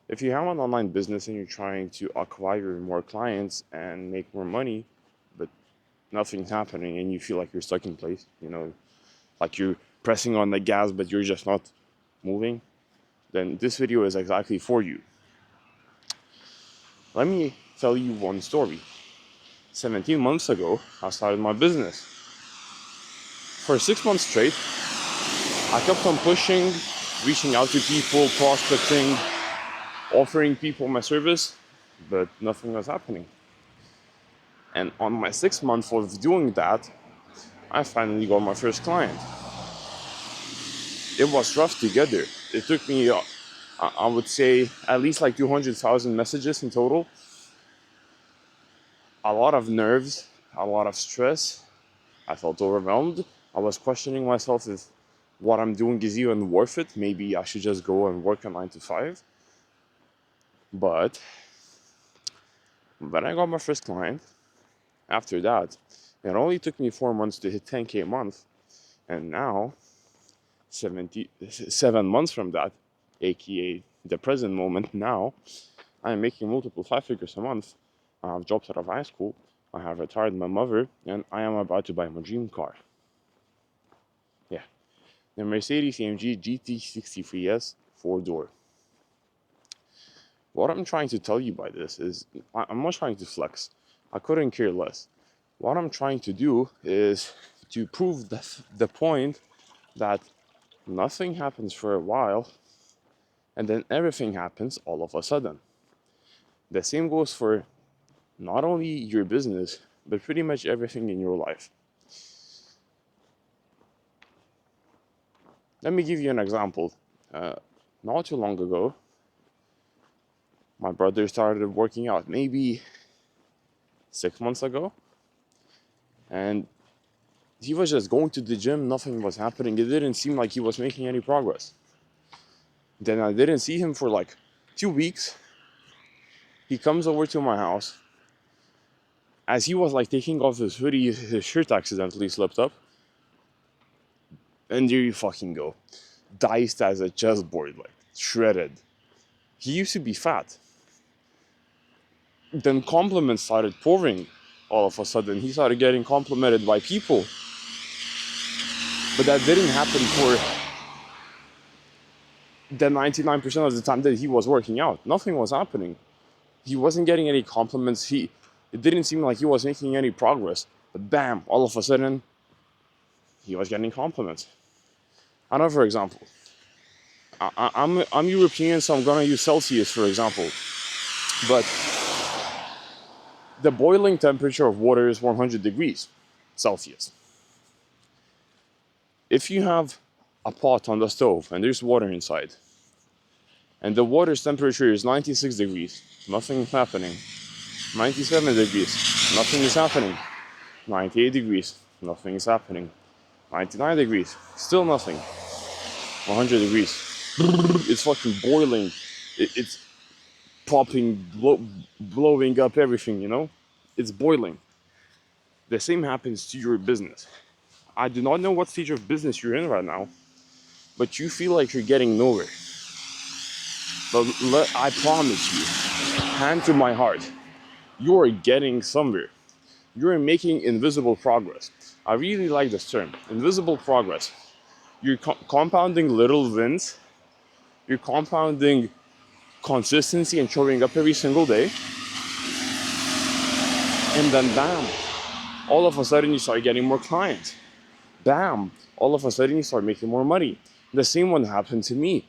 If you have an online business and you're trying to acquire more clients and make more money, but nothing's happening and you feel like you're stuck in place, like you're pressing on the gas but you're just not moving, then this video is exactly for you. Let me tell you one story. 17 months ago, I started my business. For 6 months straight, I kept on pushing, reaching out to people, prospecting, offering people my service, but nothing was happening. And on my 6th month of doing that, I finally got my first client. It was rough to get there. It took me, I would say, at least like 200,000 messages in total. A lot of nerves, a lot of stress. I felt overwhelmed. I was questioning myself if what I'm doing is even worth it. Maybe I should just go and work a 9 to 5. But when I got my first client, after that, it only took me 4 months to hit 10K a month. And now, 7 months from that, aka the present moment now, I am making multiple 5 figures a month. I have jobs out of high school. I have retired my mother, and I am about to buy my dream car. Yeah, the Mercedes AMG GT63S 4-door. What I'm trying to tell you by this is, I'm not trying to flex. I couldn't care less. What I'm trying to do is to prove the point that nothing happens for a while, and then everything happens all of a sudden. The same goes for not only your business, but pretty much everything in your life. Let me give you an example. Not too long ago, my brother started working out, maybe 6 months ago, and he was just going to the gym, nothing was happening. It didn't seem like he was making any progress. Then I didn't see him for like 2 weeks. He comes over to my house. As he was like taking off his hoodie, his shirt accidentally slipped up. And there you fucking go. Diced as a chessboard, like shredded. He used to be fat. Then compliments started pouring all of a sudden. He started getting complimented by people. But that didn't happen for the 99% of the time that he was working out. Nothing was happening. He wasn't getting any compliments. It didn't seem like he was making any progress. But bam, all of a sudden, he was getting compliments. Another example. I'm European, so I'm gonna use Celsius for example. But the boiling temperature of water is 100 degrees Celsius. If you have a pot on the stove and there's water inside, and the water's temperature is 96 degrees, nothing is happening. 97 degrees, nothing is happening. 98 degrees, nothing is happening. 99 degrees, still nothing. 100 degrees, it's fucking boiling. It's popping, blowing up everything, It's boiling. The same happens to your business. I do not know what stage of business you're in right now, but you feel like you're getting nowhere. But I promise you, hand to my heart, you are getting somewhere. You're making invisible progress. I really like this term, invisible progress. You're compounding little wins. You're compounding consistency and showing up every single day. And then bam, all of a sudden you start getting more clients. Bam, all of a sudden you start making more money. The same one happened to me.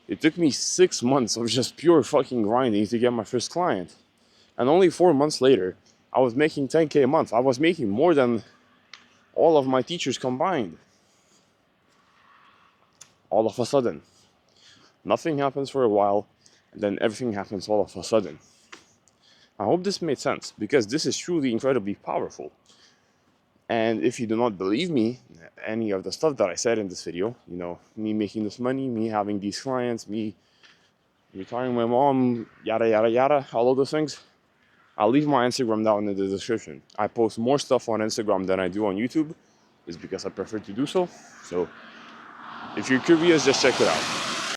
It took me 6 months of just pure fucking grinding to get my first client. And only 4 months later, I was making 10K a month. I was making more than all of my teachers combined. All of a sudden. Nothing happens for a while, and then everything happens all of a sudden. I hope this made sense, because this is truly incredibly powerful. And if you do not believe me, any of the stuff that I said in this video, me making this money, me having these clients, me retiring my mom, yada, yada, yada, all of those things, I'll leave my Instagram down in the description. I post more stuff on Instagram than I do on YouTube. It's because I prefer to do so. So if you're curious, just check it out.